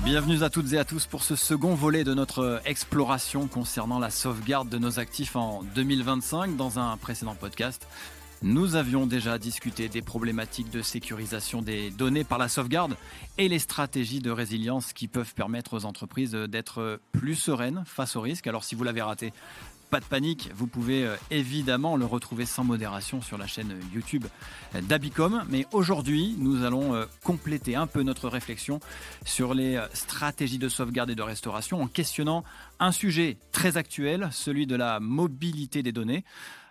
Bienvenue à toutes et à tous pour ce second volet de notre exploration concernant la sauvegarde de nos actifs en 2025. Dans un précédent podcast, nous avions déjà discuté des problématiques de sécurisation des données par la sauvegarde et les stratégies de résilience qui peuvent permettre aux entreprises d'être plus sereines face aux risques. Alors si vous l'avez raté, pas de panique, vous pouvez évidemment le retrouver sans modération sur la chaîne YouTube d'Abicom. Mais aujourd'hui, nous allons compléter un peu notre réflexion sur les stratégies de sauvegarde et de restauration en questionnant un sujet très actuel, celui de la mobilité des données.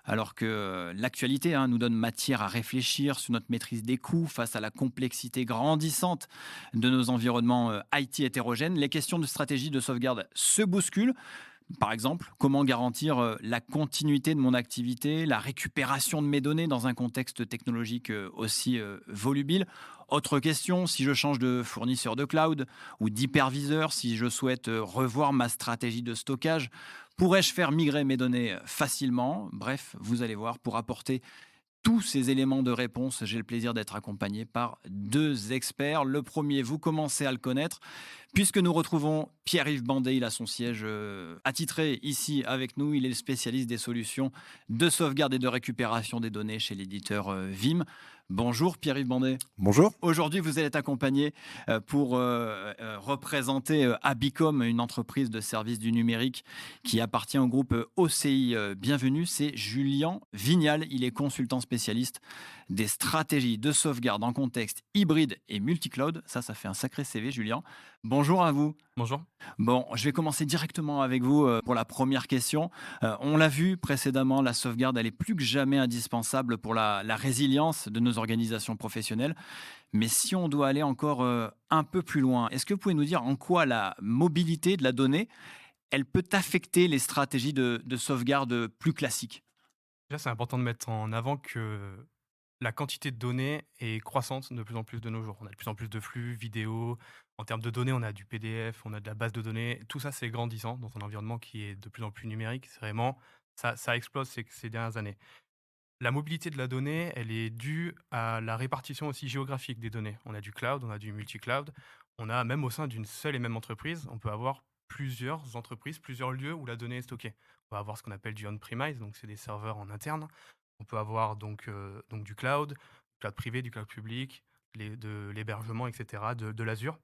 Alors que l'actualité nous donne matière à réfléchir sur notre maîtrise des coûts face à la complexité grandissante de nos environnements IT hétérogènes, les questions de stratégie de sauvegarde se bousculent. Par exemple, comment garantir la continuité de mon activité, la récupération de mes données dans un contexte technologique aussi volubile. Autre question, si je change de fournisseur de cloud ou d'hyperviseur, si je souhaite revoir ma stratégie de stockage, pourrais-je faire migrer mes données facilement? Bref, vous allez voir, pour apporter tous ces éléments de réponse, j'ai le plaisir d'être accompagné par deux experts. Le premier, vous commencez à le connaître, puisque nous retrouvons Pierre-Yves Bandet. Il a son siège attitré ici avec nous. Il est le spécialiste des solutions de sauvegarde et de récupération des données chez l'éditeur Vim. Bonjour Pierre-Yves Bandet. Bonjour. Aujourd'hui, vous allez être accompagné pour représenter Abicom, une entreprise de services du numérique qui appartient au groupe OCI. Bienvenue, c'est Julien Vignal. Il est consultant spécialiste des stratégies de sauvegarde en contexte hybride et multicloud. Ça fait un sacré CV, Julien. Bonjour à vous. Bonjour. Bon, je vais commencer directement avec vous pour la première question. On l'a vu précédemment, la sauvegarde, elle est plus que jamais indispensable pour la résilience de nos organisations professionnelles. Mais si on doit aller encore un peu plus loin, est-ce que vous pouvez nous dire en quoi la mobilité de la donnée, elle peut affecter les stratégies de sauvegarde plus classiques? Déjà, c'est important de mettre en avant que la quantité de données est croissante de plus en plus de nos jours. On a de plus en plus de flux vidéo. En termes de données, on a du PDF, on a de la base de données. Tout ça, c'est grandissant dans un environnement qui est de plus en plus numérique. C'est vraiment, ça explose ces dernières années. La mobilité de la donnée, elle est due à la répartition aussi géographique des données. On a du cloud, on a du multi-cloud. On a même au sein d'une seule et même entreprise, on peut avoir plusieurs entreprises, plusieurs lieux où la donnée est stockée. On va avoir ce qu'on appelle du on-premise, donc c'est des serveurs en interne. On peut avoir donc du cloud privé, du cloud public, de l'hébergement, etc., de l'Azure.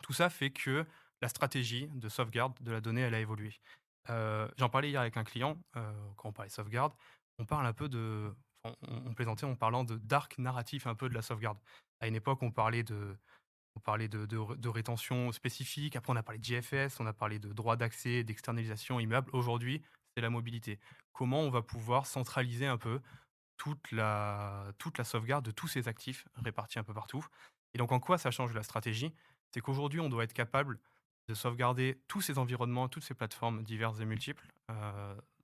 Tout ça fait que la stratégie de sauvegarde de la donnée, elle a évolué. J'en parlais hier avec un client, quand on parlait sauvegarde, on parle un peu on plaisantait en parlant de dark narratif un peu de la sauvegarde. À une époque, on parlait de rétention spécifique, après on a parlé de JFS, on a parlé de droit d'accès, d'externalisation immeuble. Aujourd'hui, c'est la mobilité. Comment on va pouvoir centraliser un peu toute la sauvegarde de tous ces actifs répartis un peu partout. Et donc, en quoi ça change la stratégie? C'est qu'aujourd'hui, on doit être capable de sauvegarder tous ces environnements, toutes ces plateformes diverses et multiples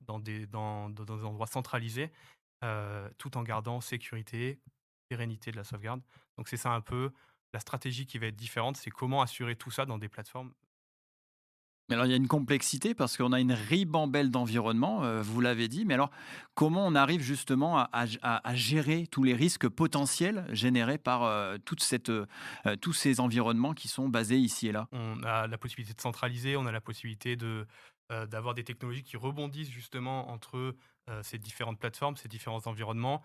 dans des endroits centralisés, tout en gardant sécurité, pérennité de la sauvegarde. Donc, c'est ça un peu la stratégie qui va être différente, c'est comment assurer tout ça dans des plateformes. Mais alors, il y a une complexité parce qu'on a une ribambelle d'environnements, vous l'avez dit. Mais alors, comment on arrive justement à gérer tous les risques potentiels générés par tous ces environnements qui sont basés ici et là? On a la possibilité de centraliser, on a la possibilité d'avoir des technologies qui rebondissent justement entre ces différentes plateformes, ces différents environnements,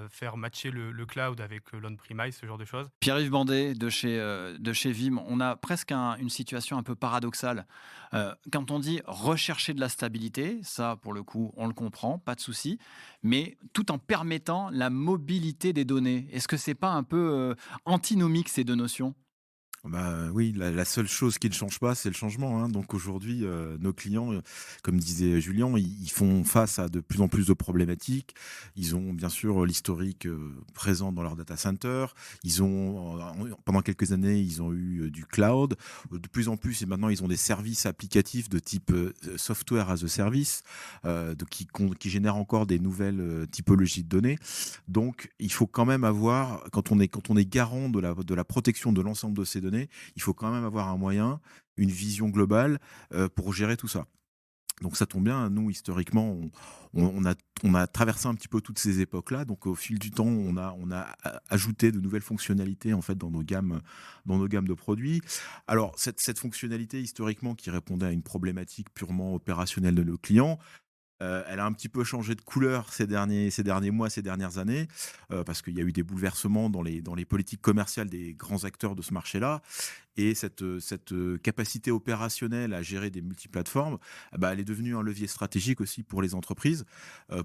faire matcher le cloud avec l'on-premise, ce genre de choses. Pierre-Yves Bandet de chez Vim, on a presque une situation un peu paradoxale. Quand on dit rechercher de la stabilité, ça pour le coup on le comprend, pas de souci, mais tout en permettant la mobilité des données. Est-ce que c'est pas un peu antinomique ces deux notions? Bah, oui, la seule chose qui ne change pas, c'est le changement, hein. Donc aujourd'hui, nos clients, comme disait Julien, ils font face à de plus en plus de problématiques. Ils ont bien sûr l'historique présent dans leur data center. Ils ont, pendant quelques années, ils ont eu du cloud. De plus en plus, et maintenant, ils ont des services applicatifs de type software as a service, qui génèrent encore des nouvelles typologies de données. Donc, il faut quand même avoir, quand on est garant de la protection de l'ensemble de ces données, il faut quand même avoir un moyen, une vision globale pour gérer tout ça. Donc ça tombe bien, nous historiquement, on a traversé un petit peu toutes ces époques-là. Donc au fil du temps, on a ajouté de nouvelles fonctionnalités en fait dans nos gammes de produits. Alors cette fonctionnalité historiquement qui répondait à une problématique purement opérationnelle de nos clients, elle a un petit peu changé de couleur ces derniers mois, ces dernières années, parce qu'il y a eu des bouleversements dans les politiques commerciales des grands acteurs de ce marché-là. Et cette capacité opérationnelle à gérer des multiplateformes, elle est devenue un levier stratégique aussi pour les entreprises,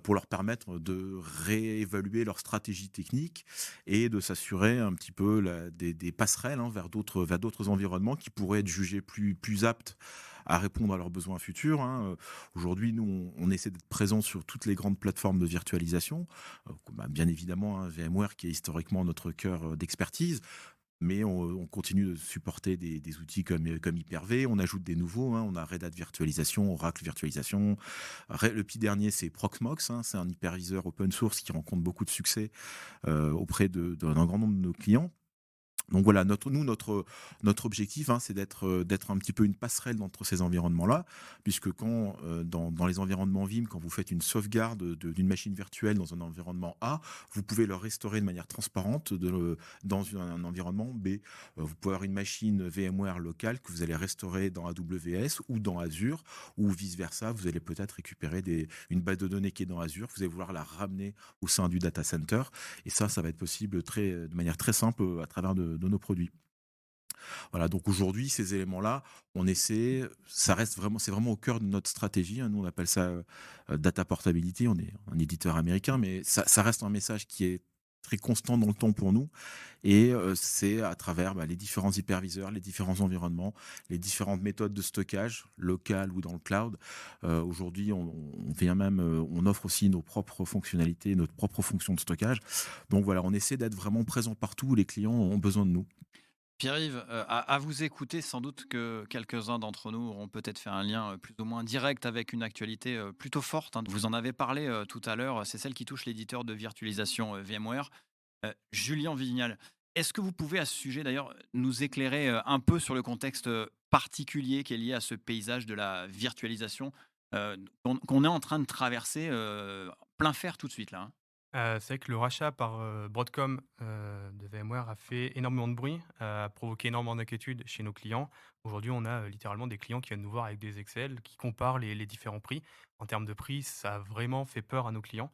pour leur permettre de réévaluer leur stratégie technique et de s'assurer un petit peu des passerelles, hein, vers d'autres environnements qui pourraient être jugés plus aptes à répondre à leurs besoins futurs, hein. Aujourd'hui, nous, on essaie d'être présent sur toutes les grandes plateformes de virtualisation, bien évidemment, hein, VMware qui est historiquement notre cœur d'expertise, mais on continue de supporter des outils comme Hyper-V. On ajoute des nouveaux, hein. On a Red Hat Virtualisation, Oracle Virtualisation. Le petit dernier, c'est Proxmox, hein. C'est un hyperviseur open source qui rencontre beaucoup de succès auprès d'un grand nombre de nos clients. Donc voilà, notre objectif, hein, c'est d'être un petit peu une passerelle entre ces environnements-là, puisque quand, dans les environnements Vim, quand vous faites une sauvegarde d'une machine virtuelle dans un environnement A, vous pouvez le restaurer de manière transparente dans un environnement B. Vous pouvez avoir une machine VMware locale que vous allez restaurer dans AWS ou dans Azure, ou vice-versa. Vous allez peut-être récupérer une base de données qui est dans Azure, vous allez vouloir la ramener au sein du data center. Et ça va être possible de manière très simple à travers de nos produits. Voilà, donc aujourd'hui, ces éléments-là, c'est vraiment au cœur de notre stratégie, hein. Nous, on appelle ça data portability. On est un éditeur américain, mais ça reste un message qui est très constant dans le temps pour nous. Et c'est à travers les différents hyperviseurs, les différents environnements, les différentes méthodes de stockage, local ou dans le cloud. Aujourd'hui, on offre aussi nos propres fonctionnalités, notre propre fonction de stockage. Donc voilà, on essaie d'être vraiment présent partout où les clients ont besoin de nous. Pierre-Yves, à vous écouter, sans doute que quelques-uns d'entre nous auront peut-être fait un lien, plus ou moins direct avec une actualité, plutôt forte, hein. Vous en avez parlé, tout à l'heure, c'est celle qui touche l'éditeur de virtualisation, VMware. Julien Vignal, est-ce que vous pouvez à ce sujet d'ailleurs nous éclairer, un peu sur le contexte, particulier qui est lié à ce paysage de la virtualisation, qu'on est en train de traverser, plein fer tout de suite là, hein? C'est vrai que le rachat par, Broadcom, de VMware a fait énormément de bruit, a provoqué énormément d'inquiétudes chez nos clients. Aujourd'hui, on a, littéralement des clients qui viennent nous voir avec des Excel, qui comparent les différents prix. En termes de prix, ça a vraiment fait peur à nos clients,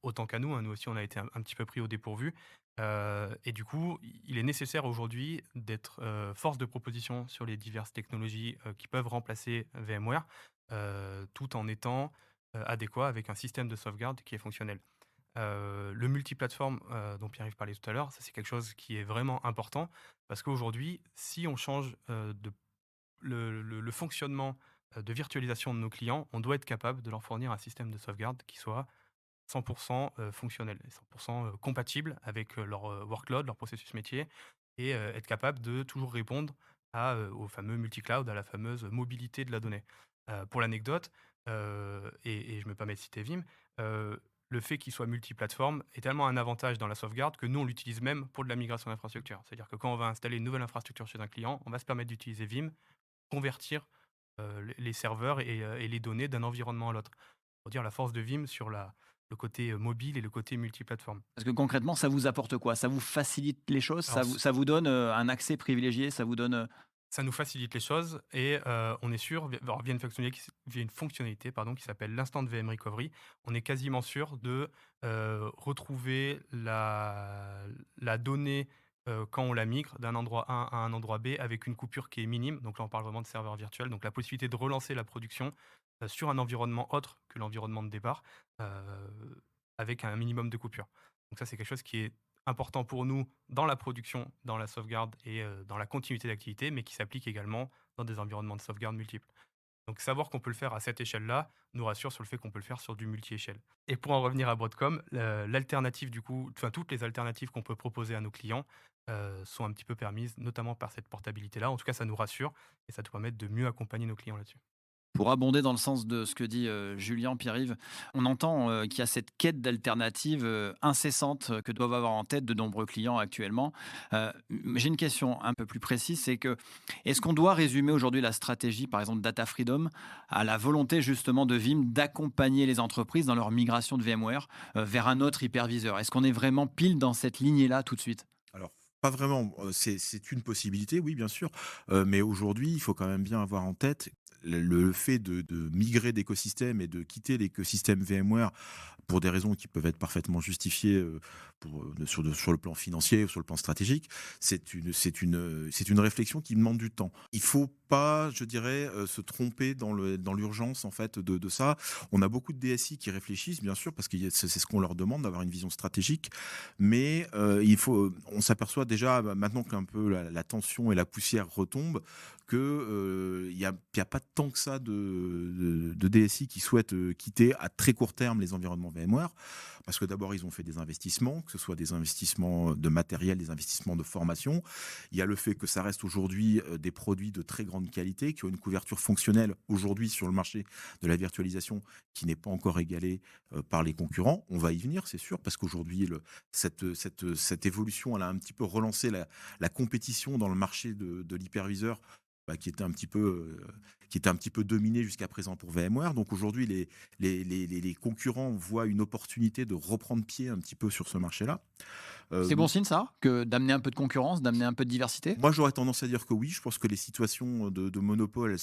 autant qu'à nous, hein. Nous aussi, on a été un petit peu pris au dépourvu, et du coup, il est nécessaire aujourd'hui d'être, force de proposition sur les diverses technologies, qui peuvent remplacer VMware, tout en étant, adéquat avec un système de sauvegarde qui est fonctionnel. Le multiplateforme, dont Pierre-Yves parlait tout à l'heure, ça c'est quelque chose qui est vraiment important parce qu'aujourd'hui, si on change, de le fonctionnement, de virtualisation de nos clients, on doit être capable de leur fournir un système de sauvegarde qui soit 100 fonctionnel et 100 compatible avec, leur, workload, leur processus métier et être capable de toujours répondre au fameux multi-cloud, à la fameuse mobilité de la donnée. Pour l'anecdote, et je me permets de citer Vim, le fait qu'il soit multiplateforme est tellement un avantage dans la sauvegarde que nous, on l'utilise même pour de la migration d'infrastructure. C'est-à-dire que quand on va installer une nouvelle infrastructure chez un client, on va se permettre d'utiliser Vim, convertir, les serveurs et les données d'un environnement à l'autre. Pour dire la force de Vim sur le côté, mobile et le côté multiplateforme. Parce que concrètement, ça vous apporte quoi? Ça vous facilite les choses? Alors Ça vous donne, un accès privilégié? Ça vous donne, ça nous facilite les choses et on est sûr, alors via une fonctionnalité pardon, qui s'appelle l'Instant VM Recovery, on est quasiment sûr de, retrouver la donnée, quand on la migre d'un endroit A à un endroit B avec une coupure qui est minime. Donc là, on parle vraiment de serveur virtuel, donc la possibilité de relancer la production, sur un environnement autre que l'environnement de départ, avec un minimum de coupure. Donc ça, c'est quelque chose qui est important pour nous dans la production, dans la sauvegarde et dans la continuité d'activité, mais qui s'applique également dans des environnements de sauvegarde multiples. Donc savoir qu'on peut le faire à cette échelle-là nous rassure sur le fait qu'on peut le faire sur du multi-échelle. Et pour en revenir à Broadcom, l'alternative du coup, enfin toutes les alternatives qu'on peut proposer à nos clients sont un petit peu permises, notamment par cette portabilité-là. En tout cas, ça nous rassure et ça nous permet de mieux accompagner nos clients là-dessus. Pour abonder dans le sens de ce que dit Julien, Pierre-Yves, on entend qu'il y a cette quête d'alternatives incessante que doivent avoir en tête de nombreux clients actuellement. J'ai une question un peu plus précise, c'est que est-ce qu'on doit résumer aujourd'hui la stratégie, par exemple Data Freedom, à la volonté justement de Vim d'accompagner les entreprises dans leur migration de VMware vers un autre hyperviseur? Est-ce qu'on est vraiment pile dans cette lignée-là tout de suite? Alors, pas vraiment, c'est une possibilité, oui, bien sûr, mais aujourd'hui, il faut quand même bien avoir en tête le fait de migrer d'écosystème et de quitter l'écosystème VMware pour des raisons qui peuvent être parfaitement justifiées, sur le plan financier ou sur le plan stratégique. C'est une réflexion qui demande du temps. Il faut pas, je dirais, se tromper dans l'urgence, en fait, de ça. On a beaucoup de DSI qui réfléchissent, bien sûr, parce que c'est ce qu'on leur demande, d'avoir une vision stratégique. Mais on s'aperçoit déjà maintenant qu'un peu la tension et la poussière retombent, que il y a pas tant que ça de DSI qui souhaitent quitter à très court terme les environnements VMware, parce que d'abord ils ont fait des investissements, que ce soit des investissements de matériel, des investissements de formation. Il y a le fait que ça reste aujourd'hui des produits de très grande qualité, qui ont une couverture fonctionnelle aujourd'hui sur le marché de la virtualisation qui n'est pas encore égalée par les concurrents. On va y venir, c'est sûr, parce qu'aujourd'hui cette évolution, elle a un petit peu relancé la compétition dans le marché de l'hyperviseur, qui était un petit peu dominé jusqu'à présent pour VMware. Donc aujourd'hui, les concurrents voient une opportunité de reprendre pied un petit peu sur ce marché-là. C'est bon signe ça, que d'amener un peu de concurrence, d'amener un peu de diversité? Moi, j'aurais tendance à dire que oui. Je pense que les situations de monopole,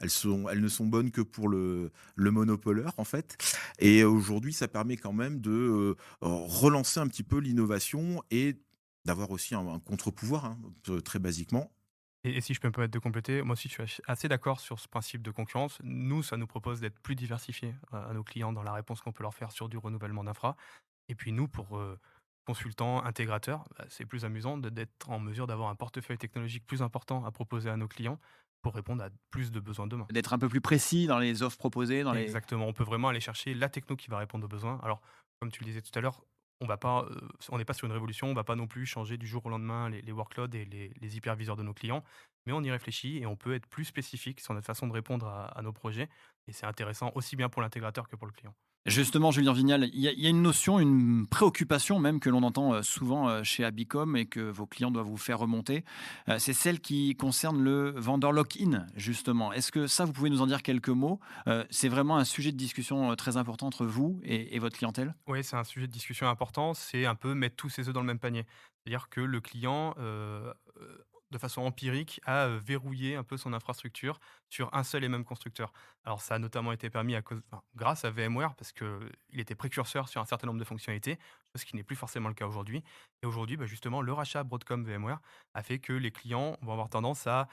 elles ne sont bonnes que pour le monopoleur, en fait. Et aujourd'hui, ça permet quand même de relancer un petit peu l'innovation et d'avoir aussi un contre-pouvoir, hein, très basiquement. Et si je peux me permettre de compléter, moi aussi je suis assez d'accord sur ce principe de concurrence. Nous, ça nous propose d'être plus diversifiés à nos clients dans la réponse qu'on peut leur faire sur du renouvellement d'infra. Et puis nous, pour consultants, intégrateurs, bah, c'est plus amusant d'être en mesure d'avoir un portefeuille technologique plus important à proposer à nos clients pour répondre à plus de besoins demain. D'être un peu plus précis dans les offres proposées, dans les... Exactement, on peut vraiment aller chercher la techno qui va répondre aux besoins. Alors, comme tu le disais tout à l'heure, on n'est pas sur une révolution, on va pas non plus changer du jour au lendemain les workloads et les hyperviseurs de nos clients, mais on y réfléchit et on peut être plus spécifique sur notre façon de répondre à nos projets. Et c'est intéressant aussi bien pour l'intégrateur que pour le client. Justement, Julien Vignal, il y a une notion, une préoccupation même que l'on entend souvent chez Abicom et que vos clients doivent vous faire remonter. C'est celle qui concerne le vendeur lock-in, justement. Est-ce que ça, vous pouvez nous en dire quelques mots? C'est vraiment un sujet de discussion très important entre vous et votre clientèle? Oui, c'est un sujet de discussion important, c'est un peu mettre tous ses œufs dans le même panier. C'est-à-dire que le client, de façon empirique, a verrouillé un peu son infrastructure sur un seul et même constructeur. Alors ça a notamment été permis grâce à VMware, parce qu'il était précurseur sur un certain nombre de fonctionnalités, ce qui n'est plus forcément le cas aujourd'hui. Et aujourd'hui, bah, justement, le rachat Broadcom VMware a fait que les clients vont avoir tendance à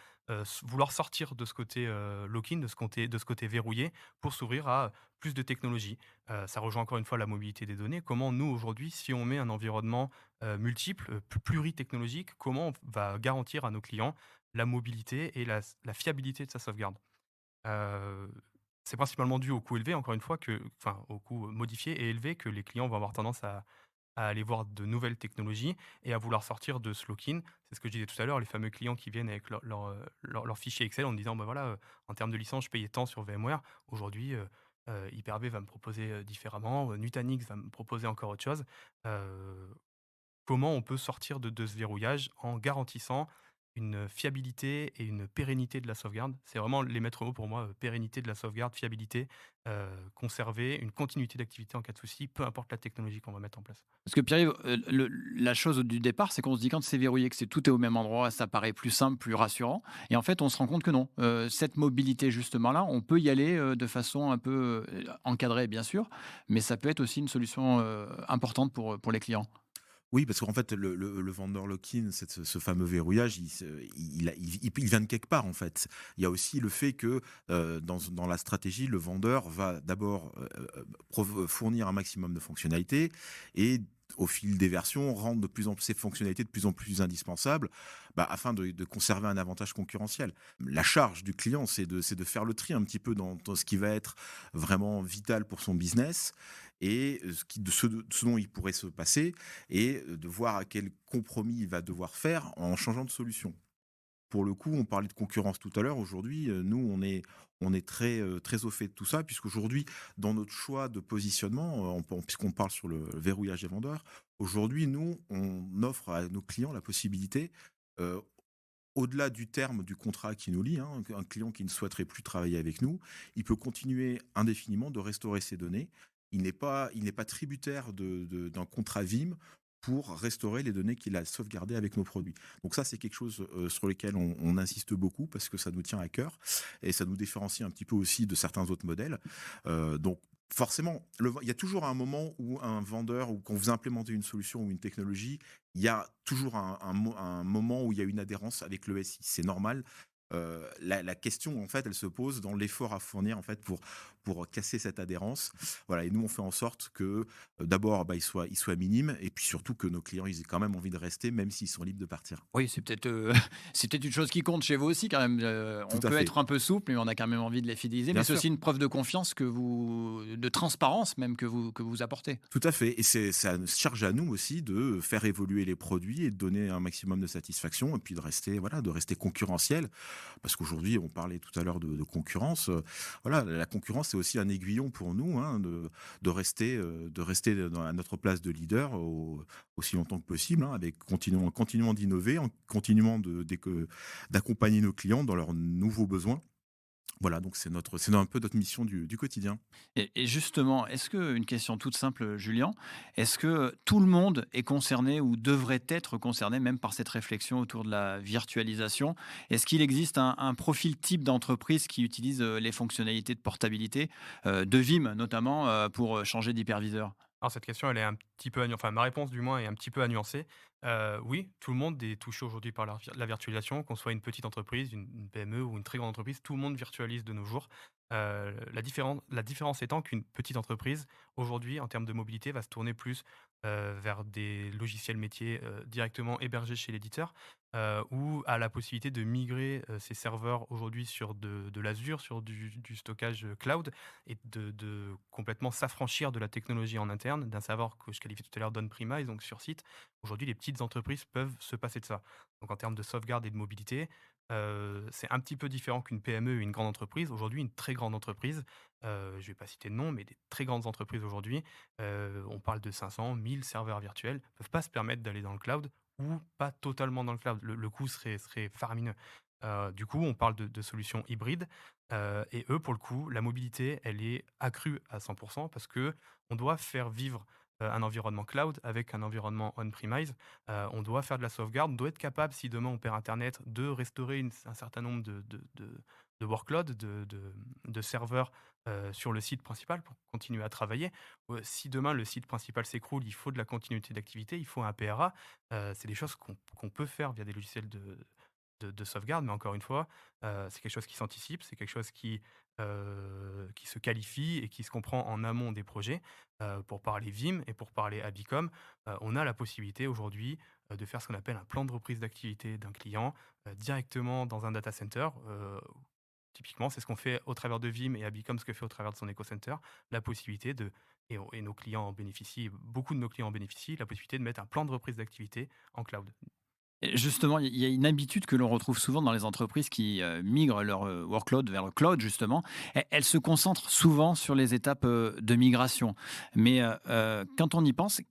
vouloir sortir de ce côté lock-in, de ce côté verrouillé, pour s'ouvrir à plus de technologies. Ça rejoint encore une fois la mobilité des données. Comment nous, aujourd'hui, si on met un environnement multiple, pluritechnologique, comment on va garantir à nos clients la mobilité et la fiabilité de sa sauvegarde? Heu, c'est principalement dû au coût élevé, encore une fois, au coût modifié et élevé, que les clients vont avoir tendance à aller voir de nouvelles technologies et à vouloir sortir de ce lock-in. C'est ce que je disais tout à l'heure, les fameux clients qui viennent avec leur fichier Excel en disant: «Bah, voilà, en termes de licence, je payais tant sur VMware. Aujourd'hui, Hyper-V va me proposer, différemment, Nutanix va me proposer encore autre chose». Heu, comment on peut sortir de ce verrouillage en garantissant une fiabilité et une pérennité de la sauvegarde? C'est vraiment les maîtres mots pour moi, pérennité de la sauvegarde, fiabilité, conserver une continuité d'activité en cas de souci, peu importe la technologie qu'on va mettre en place. Parce que Pierre-Yves, la chose du départ, c'est qu'on se dit quand c'est verrouillé, que tout est au même endroit, ça paraît plus simple, plus rassurant. Et en fait, on se rend compte que non. Cette mobilité, justement là, on peut y aller de façon un peu encadrée, bien sûr, mais ça peut être aussi une solution importante pour les clients. Oui, parce qu'en fait, le vendeur lock-in, ce fameux verrouillage, il vient de quelque part, en fait. Il y a aussi le fait que, dans la stratégie, le vendeur va d'abord, fournir un maximum de fonctionnalités et au fil des versions, rendre de plus en plus ces fonctionnalités de plus en plus indispensables, afin de conserver un avantage concurrentiel. La charge du client, c'est de faire le tri un petit peu dans ce qui va être vraiment vital pour son business et ce dont il pourrait se passer et de voir à quel compromis il va devoir faire en changeant de solution. pour le coup, on parlait de concurrence tout à l'heure. Aujourd'hui, nous, on est très, très au fait de tout ça, puisqu'aujourd'hui, dans notre choix de positionnement, puisqu'on parle sur le verrouillage des vendeurs, aujourd'hui, nous, on offre à nos clients la possibilité, heu, au-delà du terme du contrat qui nous lie, hein, un client qui ne souhaiterait plus travailler avec nous, il peut continuer indéfiniment de restaurer ses données. Il n'est pas tributaire d'un contrat Vim pour restaurer les données qu'il a sauvegardées avec nos produits. Donc ça, c'est quelque chose sur lequel on insiste beaucoup parce que ça nous tient à cœur et ça nous différencie un petit peu aussi de certains autres modèles. Donc forcément, il y a toujours un moment où un vendeur ou quand vous implémentez une solution ou une technologie, il y a toujours un moment où il y a une adhérence avec le SI. C'est normal. La question, en fait, elle se pose dans l'effort à fournir, en fait, pour casser cette adhérence. Voilà, et nous, on fait en sorte que, d'abord, il soit minime, et puis surtout que nos clients, ils aient quand même envie de rester, même s'ils sont libres de partir. Oui, c'est peut-être, c'est peut-être une chose qui compte chez vous aussi quand même, Tout on à peut fait. être un peu souple, mais on a quand même envie de les fidéliser, mais Bien c'est sûr. aussi une preuve de confiance de transparence même que vous apportez. Tout à fait, et ça nous charge à nous aussi de faire évoluer les produits et de donner un maximum de satisfaction et puis de rester, voilà, de rester concurrentiel. Parce qu'aujourd'hui, on parlait tout à l'heure de concurrence, voilà, la concurrence, c'est aussi un aiguillon pour nous, hein, de rester à notre place de leader aussi longtemps que possible, hein, avec continuant d'innover, en continuant d'accompagner nos clients dans leurs nouveaux besoins. Voilà, donc c'est un peu notre mission du quotidien. Et justement, est-ce que une question toute simple, Julien, est-ce que tout le monde est concerné ou devrait être concerné même par cette réflexion autour de la virtualisation? Est-ce qu'il existe un profil type d'entreprise qui utilise, les fonctionnalités de portabilité, de Vim notamment, pour, changer d'hyperviseur? Alors cette question, elle est un petit peu à nu enfin ma réponse du moins est un petit peu à nuancer. Oui, tout le monde est touché aujourd'hui par la virtualisation, qu'on soit une petite entreprise, une PME ou une très grande entreprise, tout le monde virtualise de nos jours. La différence étant qu'une petite entreprise, aujourd'hui, en termes de mobilité, va se tourner plus, vers des logiciels métiers, directement hébergés chez l'éditeur, ou a la possibilité de migrer, ses serveurs aujourd'hui sur de l'Azure, sur du stockage, cloud et de complètement s'affranchir de la technologie en interne, d'un serveur que je qualifiais tout à l'heure d'on-premise, donc sur site. Aujourd'hui, les petites entreprises peuvent se passer de ça. Donc en termes de sauvegarde et de mobilité, c'est un petit peu différent qu'une PME ou une grande entreprise. Aujourd'hui, une très grande entreprise, je ne vais pas citer de nom, mais des très grandes entreprises aujourd'hui, on parle de 500, 1000 serveurs virtuels, ne peuvent pas se permettre d'aller dans le cloud ou pas totalement dans le cloud. Le coût serait faramineux. Du coup, on parle de solutions hybrides. Et eux, pour le coup, la mobilité, elle est accrue à 100 parce que on doit faire vivre, un environnement cloud avec un environnement on-premise. On doit faire de la sauvegarde, on doit être capable, si demain on perd internet, de restaurer un certain nombre de workloads, de serveurs, sur le site principal pour continuer à travailler. Si demain le site principal s'écroule, il faut de la continuité d'activité, il faut un PRA. C'est des choses qu'on peut faire via des logiciels de sauvegarde, mais encore une fois, c'est quelque chose qui s'anticipe, c'est quelque chose qui se qualifie et qui se comprend en amont des projets. Pour parler Vim et pour parler Abicom, on a la possibilité aujourd'hui, de faire ce qu'on appelle un plan de reprise d'activité d'un client, directement dans un data center. Typiquement, c'est ce qu'on fait au travers de Vim et Abicom ce que fait au travers de son Eco-Center, la possibilité et nos clients en bénéficient, beaucoup de nos clients en bénéficient, la possibilité de mettre un plan de reprise d'activité en cloud. Et justement, il y a une habitude que l'on retrouve souvent dans les entreprises qui, migrent leur, workload vers le cloud justement. Elles se concentrent souvent sur les étapes, de migration. Mais, quand on y pense,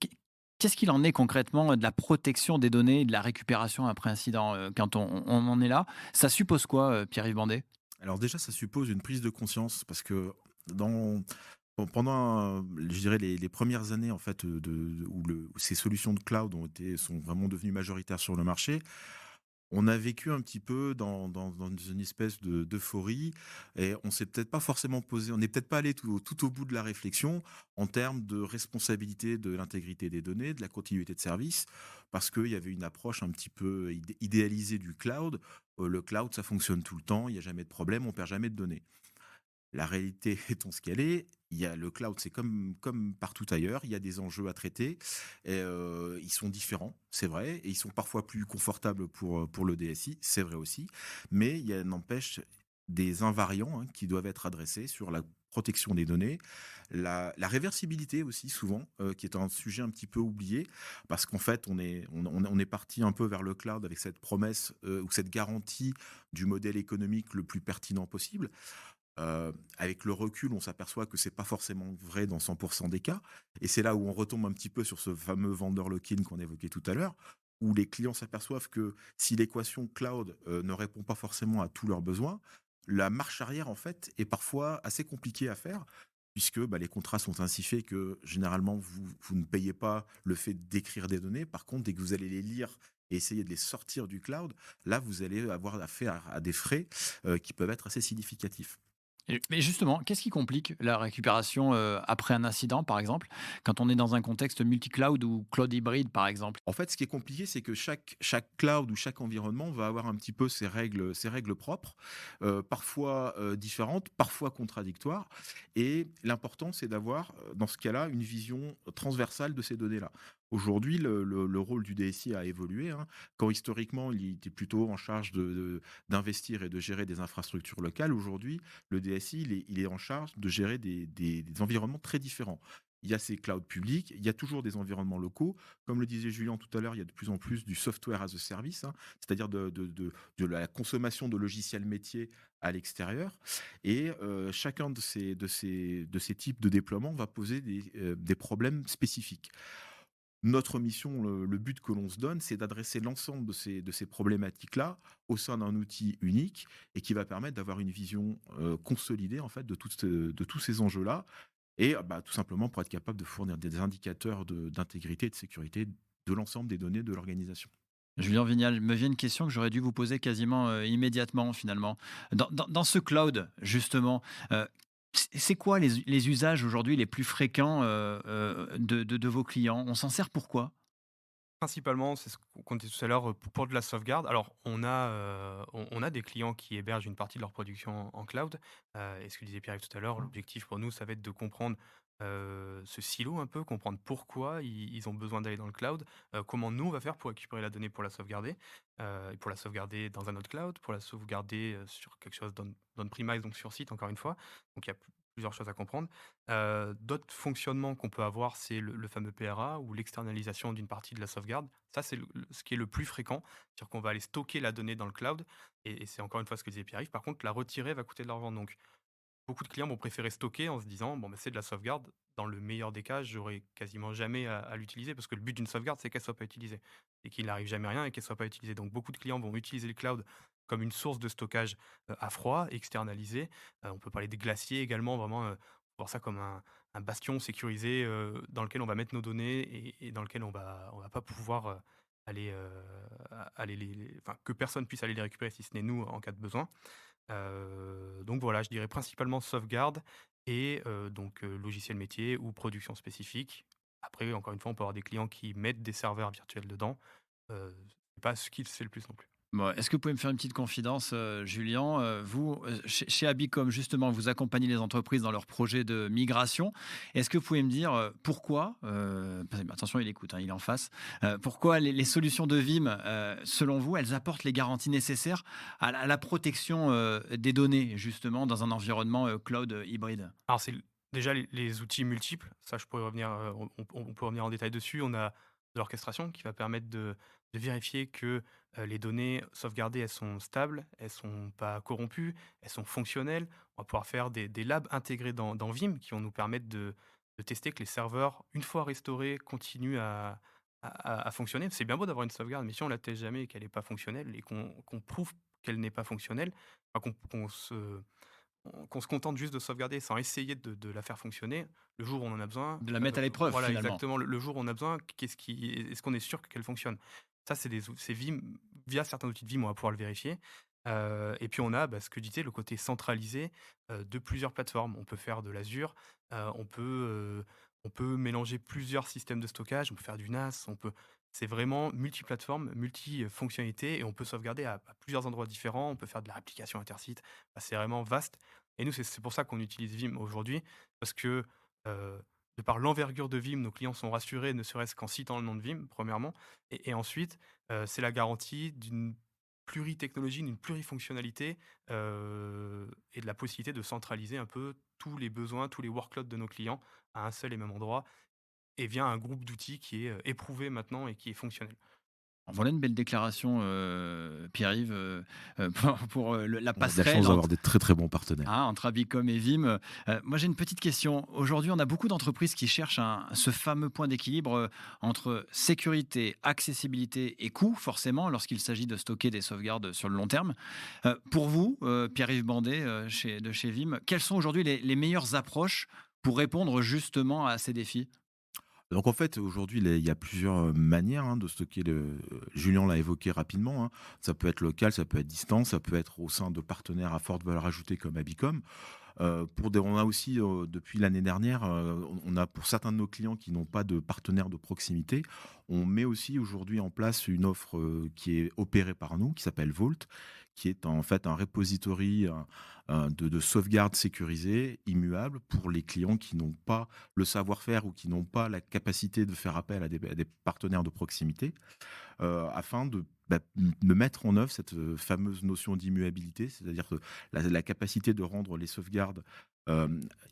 qu'est-ce qu'il en est concrètement, de la protection des données et de la récupération après incident, quand on en est là? Ça suppose quoi, Pierre-Yves Bandet? Alors déjà, ça suppose une prise de conscience parce que dans pendant, je dirais les premières années en fait, où ces solutions de cloud sont vraiment devenues majoritaires sur le marché, on a vécu un petit peu dans une espèce d'euphorie et on s'est peut-être pas forcément posé on n'est peut-être pas allé tout au bout de la réflexion en termes de responsabilité de l'intégrité des données, de la continuité de service, parce qu'il y avait une approche un petit peu idéalisée du cloud. Le cloud, ça fonctionne tout le temps, il y a jamais de problème, on perd jamais de données. La réalité étant ce qu'elle est, il y a le cloud, c'est comme partout ailleurs, il y a des enjeux à traiter et ils sont différents, c'est vrai, et ils sont parfois plus confortables pour le DSI, c'est vrai aussi, mais il y a n'empêche des invariants, hein, qui doivent être adressés sur la protection des données, la réversibilité aussi souvent, qui est un sujet un petit peu oublié, parce qu'en fait on est parti un peu vers le cloud avec cette promesse, ou cette garantie du modèle économique le plus pertinent possible. Avec le recul, on s'aperçoit que c'est pas forcément vrai dans 100 des cas, et c'est là où on retombe un petit peu sur ce fameux vendor lock-in qu'on évoquait tout à l'heure, où les clients s'aperçoivent que si l'équation cloud, ne répond pas forcément à tous leurs besoins, la marche arrière, en fait, est parfois assez compliquée à faire, puisque, bah, les contrats sont ainsi faits que généralement vous ne payez pas le fait d'écrire des données. Par contre, dès que vous allez les lire et essayer de les sortir du cloud, là, vous allez avoir affaire à des frais, qui peuvent être assez significatifs. Mais justement, qu'est-ce qui complique la récupération, après un incident, par exemple, quand on est dans un contexte multi-cloud ou cloud hybride, par exemple? En fait, ce qui est compliqué, c'est que chaque cloud ou chaque environnement va avoir un petit peu ses règles propres, parfois, différentes, parfois contradictoires, et l'important, c'est d'avoir, dans ce cas-là, une vision transversale de ces données-là. Aujourd'hui, le rôle du DSI a évolué, hein. Quand historiquement, il était plutôt en charge d'investir et de gérer des infrastructures locales, aujourd'hui, le DSI, il est en charge de gérer des environnements très différents. Il y a ces clouds publics, il y a toujours des environnements locaux. Comme le disait Julien tout à l'heure, il y a de plus en plus du software as a service, hein, c'est-à-dire de la consommation de logiciels métiers à l'extérieur. Et chacun de ces types de déploiements va poser des problèmes spécifiques. Notre mission, le but que l'on se donne, c'est d'adresser l'ensemble de ces problématiques-là au sein d'un outil unique et qui va permettre d'avoir une vision consolidée en fait de tous ces enjeux-là, et bah, tout simplement pour être capable de fournir des indicateurs d'intégrité et de sécurité de l'ensemble des données de l'organisation. Julien Vignal, me vient une question que j'aurais dû vous poser quasiment, immédiatement, finalement. Dans ce cloud, justement, c'est quoi les usages aujourd'hui les plus fréquents, de vos clients? On s'en sert pourquoi? Principalement, c'est ce qu'on disait tout à l'heure, pour de la sauvegarde. Alors on a des clients qui hébergent une partie de leur production en cloud, et ce que disait Pierre tout à l'heure, l'objectif pour nous, ça va être de comprendre, ce silo un peu, comprendre pourquoi ils ont besoin d'aller dans le cloud, comment nous on va faire pour récupérer la donnée pour la sauvegarder, et pour la sauvegarder dans un autre cloud, pour la sauvegarder, sur quelque chose d'on-premise, donc sur site encore une fois. Donc il y a plusieurs choses à comprendre. D'autres fonctionnements qu'on peut avoir, c'est le fameux PRA ou l'externalisation d'une partie de la sauvegarde. Ça, c'est ce qui est le plus fréquent. C'est-à-dire qu'on va aller stocker la donnée dans le cloud, et c'est encore une fois ce que disait Pierre-Yves. Par contre, la retirer va coûter de l'argent. Donc, beaucoup de clients vont préférer stocker en se disant: «Bon, bah, c'est de la sauvegarde. Dans le meilleur des cas, j'aurai quasiment jamais à l'utiliser», parce que le but d'une sauvegarde, c'est qu'elle soit pas utilisée et qu'il n'arrive jamais rien et qu'elle soit pas utilisée. Donc beaucoup de clients vont utiliser le cloud comme une source de stockage, à froid, externalisé. On peut parler des glaciers également, vraiment, voir ça comme un bastion sécurisé, dans lequel on va mettre nos données et dans lequel on va pas pouvoir, aller, aller enfin, que personne puisse aller les récupérer si ce n'est nous en cas de besoin. Donc voilà, je dirais principalement sauvegarde et donc logiciel métier ou production spécifique. Après, encore une fois, on peut avoir des clients qui mettent des serveurs virtuels dedans. C'est pas ce qu'ils fait le plus non plus. Bon, est-ce que vous pouvez me faire une petite confidence, Julien? Vous, chez Abicom, justement, vous accompagnez les entreprises dans leurs projets de migration. Est-ce que vous pouvez me dire, pourquoi, attention, il écoute, hein, il est en face. Pourquoi les solutions de Vim, selon vous, elles apportent les garanties nécessaires à la protection, des données, justement, dans un environnement, cloud, hybride? Alors c'est déjà les outils multiples, ça je pourrais revenir, on peut revenir en détail dessus. On a de l'orchestration qui va permettre de vérifier que, les données sauvegardées, elles sont stables, elles sont pas corrompues, elles sont fonctionnelles. On va pouvoir faire des labs intégrés dans Vim qui vont nous permettre de tester que les serveurs, une fois restaurés, continuent à fonctionner. C'est bien beau d'avoir une sauvegarde, mais si on la teste jamais et qu'elle est pas fonctionnelle et qu'on prouve qu'elle n'est pas fonctionnelle, enfin qu'on se contente juste de sauvegarder sans essayer de la faire fonctionner, le jour où on en a besoin, De la mettre à l'épreuve, voilà finalement? exactement, le jour où on a besoin, est-ce qu'on est sûr qu'elle fonctionne? Ça, c'est Vim, via certains outils de Vim, on va pouvoir le vérifier, et puis on a, bah, ce que je disais, le côté centralisé, de plusieurs plateformes. On peut faire de l'Azure, on peut mélanger plusieurs systèmes de stockage, on peut faire du NAS, c'est vraiment multiplateforme, multifonctionnalité, et on peut sauvegarder à plusieurs endroits différents, on peut faire de la réplication intersite. Bah, c'est vraiment vaste, et nous, c'est pour ça qu'on utilise Vim aujourd'hui, parce que, de par l'envergure de Vim, nos clients sont rassurés, ne serait-ce qu'en citant le nom de Vim, premièrement, et ensuite, c'est la garantie d'une pluritechnologie, d'une plurifonctionnalité et de la possibilité de centraliser un peu tous les besoins, tous les workloads de nos clients à un seul et même endroit et via un groupe d'outils qui est éprouvé maintenant et qui est fonctionnel. Voilà une belle déclaration, Pierre-Yves, pour, la On a de la chance passerelle d'avoir entre des très très bons partenaires. entre Abicom et Vim. Moi, j'ai une petite question. Aujourd'hui, on a beaucoup d'entreprises qui cherchent ce fameux point d'équilibre entre sécurité, accessibilité et coût, forcément, lorsqu'il s'agit de stocker des sauvegardes sur le long terme. Pour vous, Pierre-Yves Bandet, de chez Vim, quelles sont aujourd'hui les meilleures approches pour répondre justement à ces défis? Donc en fait, aujourd'hui, il y a plusieurs manières de stocker. Julien l'a évoqué rapidement. Ça peut être local, ça peut être distant, ça peut être au sein de partenaires à forte valeur ajoutée comme Abicom. On a aussi, depuis l'année dernière, on a pour certains de nos clients qui n'ont pas de partenaire de proximité, on met aussi aujourd'hui en place une offre qui est opérée par nous, qui s'appelle Vault, qui est en fait un repository de sauvegarde sécurisée, immuable, pour les clients qui n'ont pas le savoir-faire ou qui n'ont pas la capacité de faire appel à des partenaires de proximité, afin de mettre en œuvre cette fameuse notion d'immuabilité, c'est-à-dire que la capacité de rendre les sauvegardes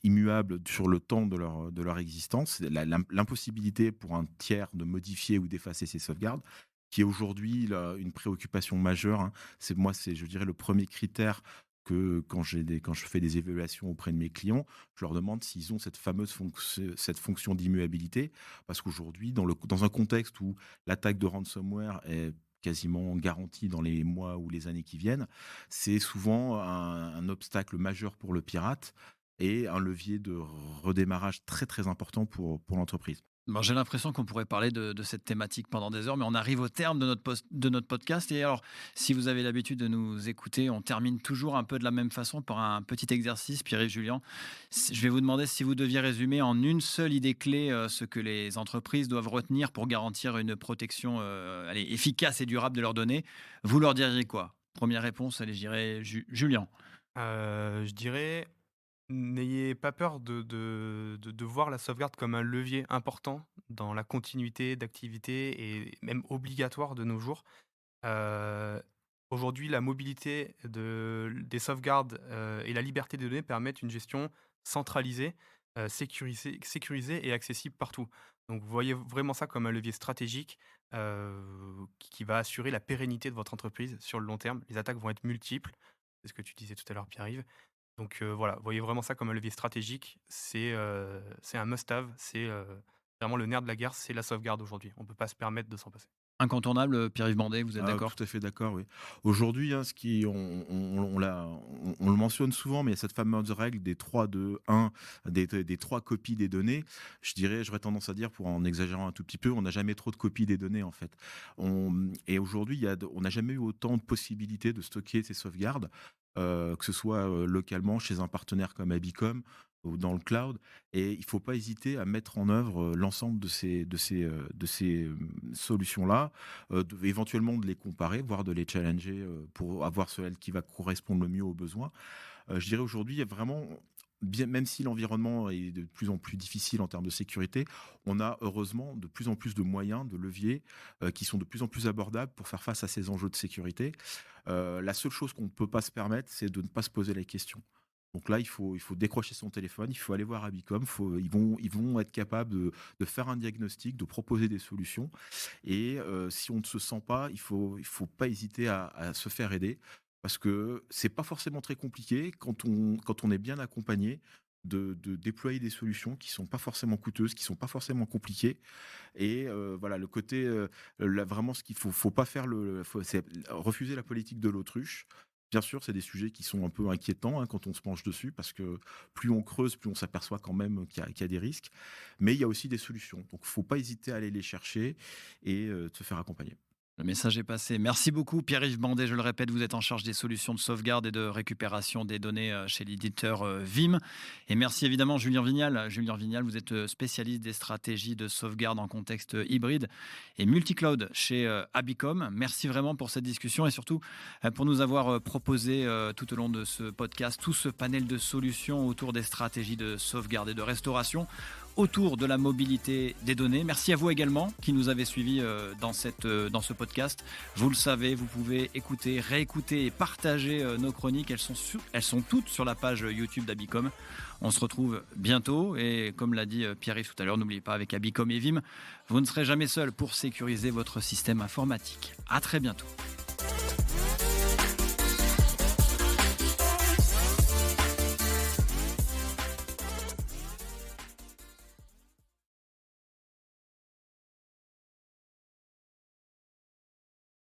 immuables sur le temps de leur existence, l'impossibilité pour un tiers de modifier ou d'effacer ces sauvegardes, qui est aujourd'hui une préoccupation majeure. C'est, je dirais, le premier critère que quand je fais des évaluations auprès de mes clients, je leur demande s'ils ont cette fonction d'immuabilité, parce qu'aujourd'hui, dans un contexte où l'attaque de ransomware est quasiment garantie dans les mois ou les années qui viennent, c'est souvent un obstacle majeur pour le pirate et un levier de redémarrage très très important pour l'entreprise. Bon, j'ai l'impression qu'on pourrait parler de cette thématique pendant des heures, mais on arrive au terme de notre podcast. Et alors, si vous avez l'habitude de nous écouter, on termine toujours un peu de la même façon par un petit exercice. Pierre-Yves Julien, je vais vous demander si vous deviez résumer en une seule idée clé ce que les entreprises doivent retenir pour garantir une protection efficace et durable de leurs données. Vous leur diriez quoi? Première réponse, allez, je dirais Julien. Je dirais, n'ayez pas peur de voir la sauvegarde comme un levier important dans la continuité d'activité et même obligatoire de nos jours. Heu, Aujourd'hui, la mobilité des sauvegardes, et la liberté des données permettent une gestion centralisée, sécurisée et accessible partout. Donc voyez vraiment ça comme un levier stratégique, qui va assurer la pérennité de votre entreprise sur le long terme. Les attaques vont être multiples, c'est ce que tu disais tout à l'heure, Pierre-Yves. Donc voilà, voyez vraiment ça comme un levier stratégique. C'est un must have, vraiment le nerf de la guerre, c'est la sauvegarde aujourd'hui. On ne peut pas se permettre de s'en passer. Incontournable, Pierre-Yves Bandet, vous êtes d'accord? Tout à fait d'accord, oui. Aujourd'hui, ce qui on le mentionne souvent, mais il y a cette fameuse règle des 3-2-1, des 3 copies des données. J'aurais tendance à dire, pour en exagérant un tout petit peu, on n'a jamais trop de copies des données, en fait. Et aujourd'hui, on n'a jamais eu autant de possibilités de stocker ces sauvegardes, que ce soit localement chez un partenaire comme Abicom ou dans le cloud. Et il ne faut pas hésiter à mettre en œuvre l'ensemble de ces solutions-là, éventuellement de les comparer, voire de les challenger pour avoir celle qui va correspondre le mieux aux besoins. Je dirais aujourd'hui, il y a vraiment, bien, même si l'environnement est de plus en plus difficile en termes de sécurité, on a heureusement de plus en plus de moyens, de leviers qui sont de plus en plus abordables pour faire face à ces enjeux de sécurité. La seule chose qu'on ne peut pas se permettre, c'est de ne pas se poser la question. Donc là, il faut décrocher son téléphone, il faut aller voir Abicom, ils vont être capables de faire un diagnostic, de proposer des solutions. Et si on ne se sent pas, il faut pas hésiter à se faire aider, parce que c'est pas forcément très compliqué quand on est bien accompagné de déployer des solutions qui sont pas forcément coûteuses, qui sont pas forcément compliquées. Et voilà, le côté, vraiment, ce qu'il faut pas faire, c'est refuser la politique de l'autruche. Bien sûr, c'est des sujets qui sont un peu inquiétants quand on se penche dessus, parce que plus on creuse, plus on s'aperçoit quand même qu'il y a des risques. Mais il y a aussi des solutions. Donc, il ne faut pas hésiter à aller les chercher et se faire accompagner. Le message est passé. Merci beaucoup, Pierre-Yves Bandet. Je le répète, vous êtes en charge des solutions de sauvegarde et de récupération des données chez l'éditeur Vim. Et merci évidemment, Julien Vignal. Julien Vignal, vous êtes spécialiste des stratégies de sauvegarde en contexte hybride et multicloud chez Abicom. Merci vraiment pour cette discussion et surtout pour nous avoir proposé tout au long de ce podcast tout ce panel de solutions autour des stratégies de sauvegarde et de restauration autour de la mobilité des données. Merci à vous également qui nous avez suivis dans ce podcast. podcast. Vous le savez, vous pouvez écouter, réécouter et partager nos chroniques. Elles sont toutes sur la page YouTube d'Abicom. On se retrouve bientôt et comme l'a dit Pierre-Yves tout à l'heure, n'oubliez pas, avec Abicom et Vim, vous ne serez jamais seul pour sécuriser votre système informatique. À très bientôt.